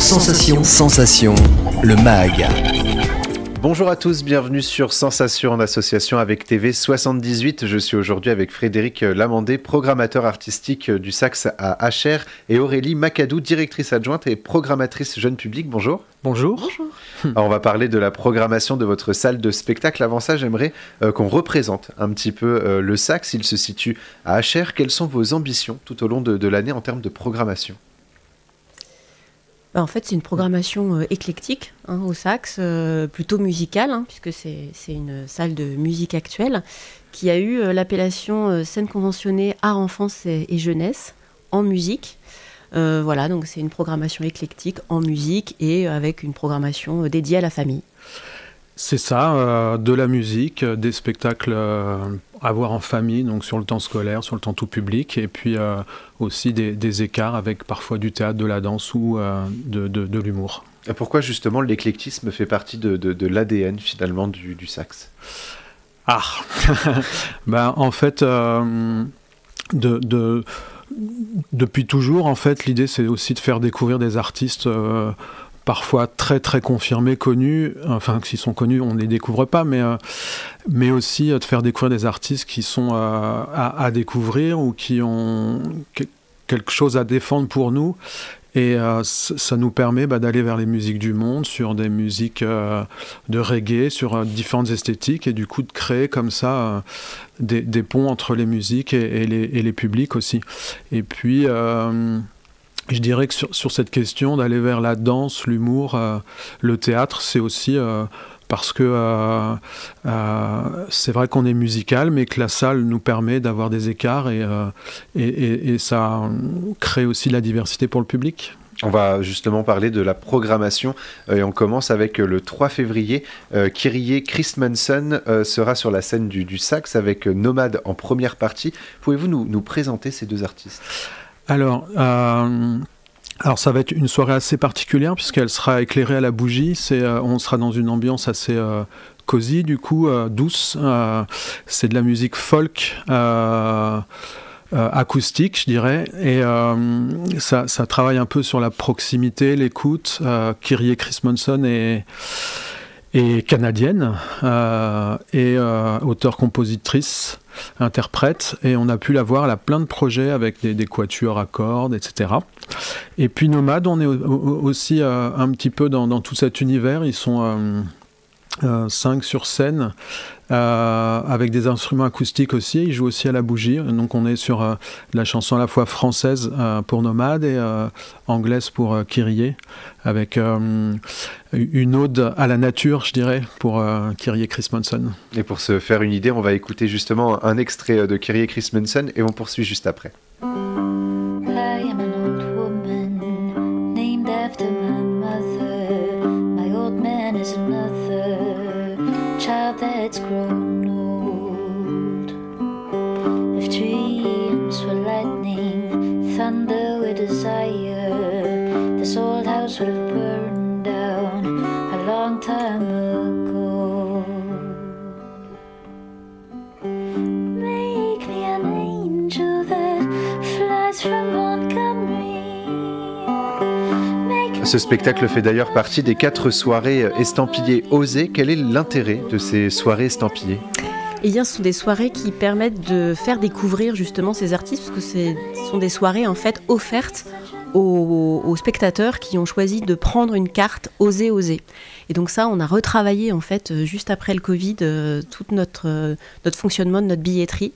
Sensation, le MAG. Bonjour à tous, bienvenue sur Sensation en association avec TV78. Je suis aujourd'hui avec Frédéric Lamandé, programmateur artistique du Sax à Achères, et Aurélie Macadou, directrice adjointe et programmatrice jeune public. Bonjour. Bonjour. Bonjour. Alors on va parler de la programmation de votre salle de spectacle. Avant ça, j'aimerais qu'on représente un petit peu le Sax. Il se situe à Achères. Quelles sont vos ambitions tout au long de l'année en termes de programmation ? En fait, c'est une programmation éclectique au Sax, plutôt musicale, puisque c'est une salle de musique actuelle qui a eu l'appellation scène conventionnée art, enfance et jeunesse en musique. Voilà, donc c'est une programmation éclectique en musique et avec une programmation dédiée à la famille. C'est ça, de la musique, des spectacles à voir en famille, donc sur le temps scolaire, sur le temps tout public, et puis aussi des écarts avec parfois du théâtre, de la danse ou de l'humour. Et pourquoi justement l'éclectisme fait partie de l'ADN finalement du Sax ? En fait, depuis toujours, en fait, l'idée c'est aussi de faire découvrir des artistes parfois très très confirmés, connus, enfin s'ils sont connus on ne les découvre pas, mais aussi de faire découvrir des artistes qui sont à découvrir ou qui ont quelque chose à défendre pour nous, et ça nous permet d'aller vers les musiques du monde, sur des musiques de reggae, sur différentes esthétiques, et du coup de créer comme ça des ponts entre les musiques et les publics aussi. Et puis je dirais que sur cette question d'aller vers la danse, l'humour, le théâtre, c'est aussi parce que c'est vrai qu'on est musical, mais que la salle nous permet d'avoir des écarts et ça crée aussi de la diversité pour le public. On va justement parler de la programmation et on commence avec le 3 février. Kyrie Christmanson sera sur la scène du Sax avec Nomade en première partie. Pouvez-vous nous présenter ces deux artistes ? Alors, ça va être une soirée assez particulière puisqu'elle sera éclairée à la bougie. On sera dans une ambiance assez cosy, du coup, douce. C'est de la musique folk acoustique, je dirais. Et ça travaille un peu sur la proximité, l'écoute. Kyrie Christmanson est canadienne et auteure-compositrice, interprète, et on a pu la voir, elle a plein de projets avec des quatuors à cordes, etc. Et puis Nomade, on est aussi un petit peu dans tout cet univers. Ils sont 5 sur scène avec des instruments acoustiques aussi. Ils jouent aussi à la bougie, donc on est sur la chanson à la fois française pour Nomade et anglaise pour Kyrie, avec une ode à la nature, je dirais, pour Kyrie Christmanson. Et pour se faire une idée, on va écouter justement un extrait de Kyrie Christmanson et on poursuit juste après. I am an old woman named after my mother. My old man is another child that's grown old. If dreams were lightning, thunder with desire, this old house would have burned down a long time ago. Make me an angel that flies from Montgomery. Ce spectacle fait d'ailleurs partie des 4 soirées estampillées Osez. Quel est l'intérêt de ces soirées estampillées ? Eh bien, ce sont des soirées qui permettent de faire découvrir justement ces artistes, parce que ce sont des soirées en fait offertes aux spectateurs qui ont choisi de prendre une carte Osez. Et donc ça, on a retravaillé en fait juste après le Covid tout notre fonctionnement de notre billetterie.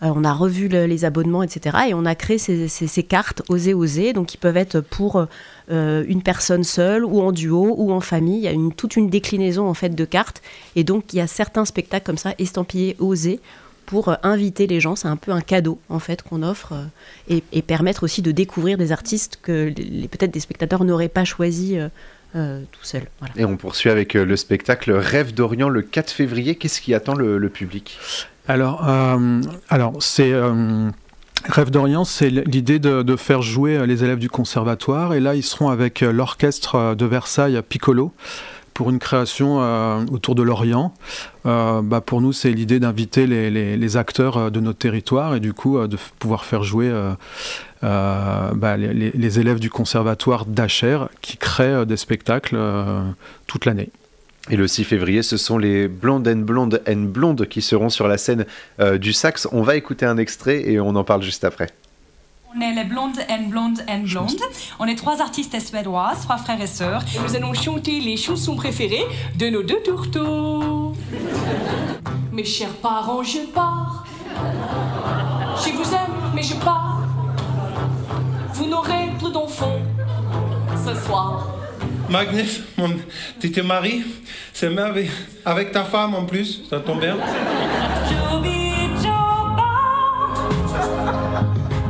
On a revu les abonnements, etc. Et on a créé ces cartes Osez, donc qui peuvent être pour une personne seule ou en duo ou en famille. Il y a toute une déclinaison en fait de cartes. Et donc il y a certains spectacles comme ça estampillés Osez pour inviter les gens. C'est un peu un cadeau en fait qu'on offre et permettre aussi de découvrir des artistes que peut-être des spectateurs n'auraient pas choisi tout seul. Voilà. Et on poursuit avec le spectacle Rêve d'Orient le 4 février. Qu'est-ce qui attend le public ? Alors c'est Rêve d'Orient, c'est l'idée de faire jouer les élèves du conservatoire, et là ils seront avec l'orchestre de Versailles Piccolo, pour une création autour de l'Orient. Pour nous, c'est l'idée d'inviter les acteurs de notre territoire et du coup de pouvoir faire jouer les élèves du conservatoire d'Acher qui créent des spectacles toute l'année. Et le 6 février, ce sont les Blondes and Blondes qui seront sur la scène du Saxe. On va écouter un extrait et on en parle juste après. On est les Blondes and Blondes. On est 3 artistes suédoises, 3 frères et sœurs. Nous allons chanter les chansons préférées de nos 2 tourteaux. Mes chers parents, je pars. Je vous aime, mais je pars. Vous n'aurez plus d'enfants ce soir. Magnus, tu te maries, c'est merveilleux. Avec ta femme en plus, ça tombe bien.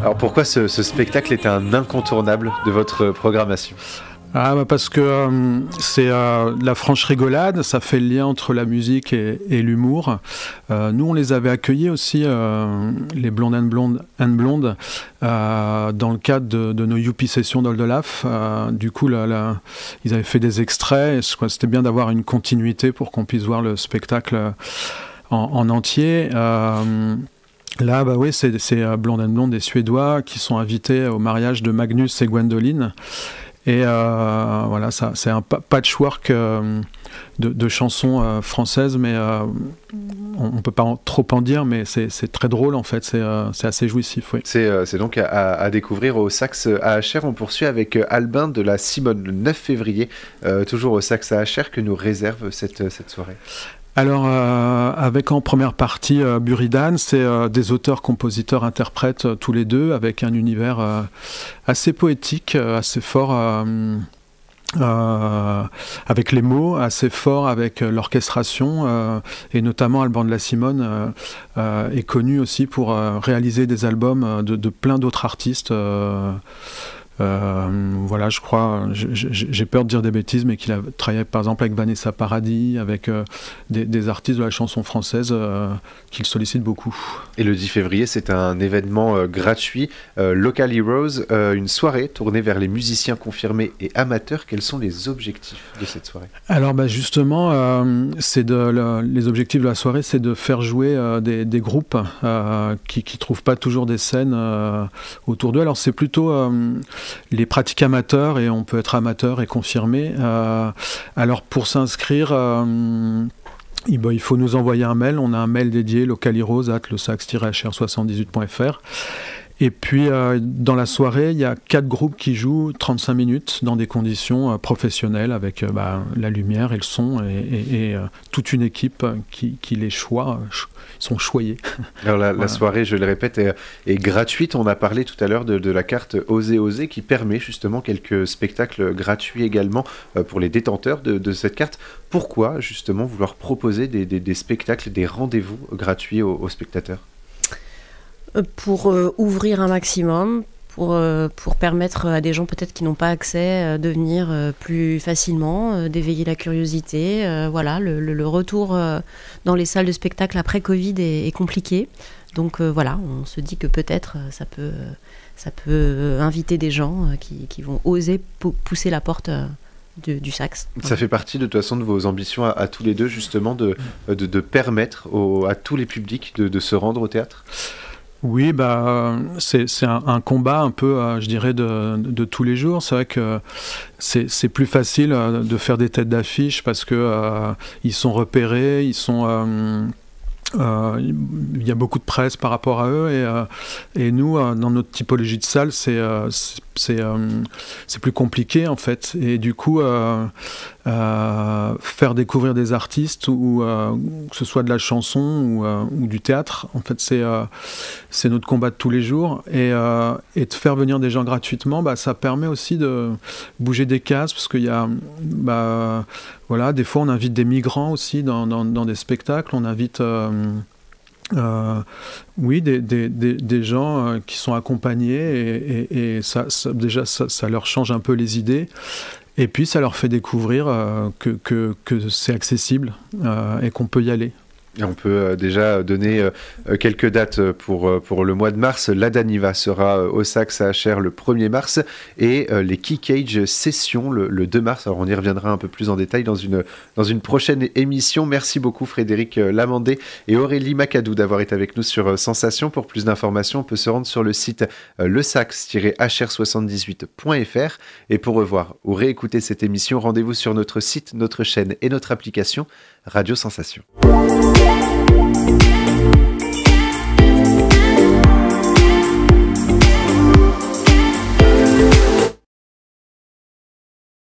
Alors pourquoi ce spectacle est un incontournable de votre programmation ? Parce que c'est la franche rigolade, ça fait le lien entre la musique et l'humour. Nous, on les avait accueillis aussi, les Blondes and Blondes, dans le cadre de nos Youpi Sessions d'Oldelaf. Du coup, ils avaient fait des extraits, et c'était bien d'avoir une continuité pour qu'on puisse voir le spectacle en entier. Là, oui, c'est Blondes and Blondes, des Suédois, qui sont invités au mariage de Magnus et Gwendoline. Et voilà, c'est un patchwork de chansons françaises, mais on ne peut pas trop en dire, mais c'est très drôle en fait, c'est assez jouissif. Oui. C'est donc à découvrir au Saxe à Acher. On poursuit avec Albin de la Simone le 9 février, toujours au Saxe à Acher, que nous réserve cette soirée. Alors, avec en première partie Buridan, c'est des auteurs, compositeurs, interprètes tous les deux, avec un univers assez poétique, assez fort avec les mots, assez fort avec l'orchestration, et notamment Albin de la Simone est connu aussi pour réaliser des albums de plein d'autres artistes. Voilà, je crois, j'ai peur de dire des bêtises, mais qu'il a travaillé par exemple avec Vanessa Paradis, avec des artistes de la chanson française qu'il sollicite beaucoup. Et le 10 février, c'est un événement gratuit, Local Heroes, une soirée tournée vers les musiciens confirmés et amateurs. Quels sont les objectifs de cette soirée ? Alors justement, les objectifs de la soirée, c'est de faire jouer des groupes qui ne trouvent pas toujours des scènes autour d'eux. Alors c'est plutôt les pratiques amateurs, et on peut être amateur et confirmé. Alors pour s'inscrire, il faut nous envoyer un mail. On a un mail dédié, localheroes@lesax-hr78.fr. Et puis dans la soirée, il y a 4 groupes qui jouent 35 minutes dans des conditions professionnelles, avec la lumière et le son, et toute une équipe qui les sont choyés. Alors la soirée, je le répète, est gratuite. On a parlé tout à l'heure de la carte Oser, qui permet justement quelques spectacles gratuits également pour les détenteurs de cette carte. Pourquoi justement vouloir proposer des spectacles, des rendez-vous gratuits aux spectateurs ? Pour ouvrir un maximum, pour permettre à des gens peut-être qui n'ont pas accès de venir plus facilement, d'éveiller la curiosité. Voilà, le retour dans les salles de spectacle après Covid est compliqué. Donc voilà, on se dit que peut-être ça peut inviter des gens qui vont oser pousser la porte du Saxe. Ça fait partie de toute façon de vos ambitions à tous les deux, justement, de permettre à tous les publics de se rendre au théâtre ? Oui, c'est un combat un peu, je dirais, de tous les jours. C'est vrai que c'est plus facile de faire des têtes d'affiche parce que ils sont repérés, il y a beaucoup de presse par rapport à eux, et nous, dans notre typologie de salle, c'est plus compliqué en fait. Et du coup, faire découvrir des artistes, ou que ce soit de la chanson ou du théâtre, en fait, c'est notre combat de tous les jours. Et de faire venir des gens gratuitement, ça permet aussi de bouger des cases, parce qu'il y a, voilà, des fois on invite des migrants aussi dans des spectacles, on invite des gens qui sont accompagnés, et ça déjà ça leur change un peu les idées, et puis ça leur fait découvrir que c'est accessible et qu'on peut y aller. Et on peut déjà donner quelques dates pour le mois de mars. La Daniva sera au Sax à HR le 1er mars et les Key Cage Sessions le 2 mars. Alors on y reviendra un peu plus en détail dans une prochaine émission. Merci beaucoup Frédéric Lamandé et Aurélie Macadou d'avoir été avec nous sur Sensation. Pour plus d'informations, on peut se rendre sur le site lesax-hr78.fr et pour revoir ou réécouter cette émission, rendez-vous sur notre site, notre chaîne et notre application Radio Sensation.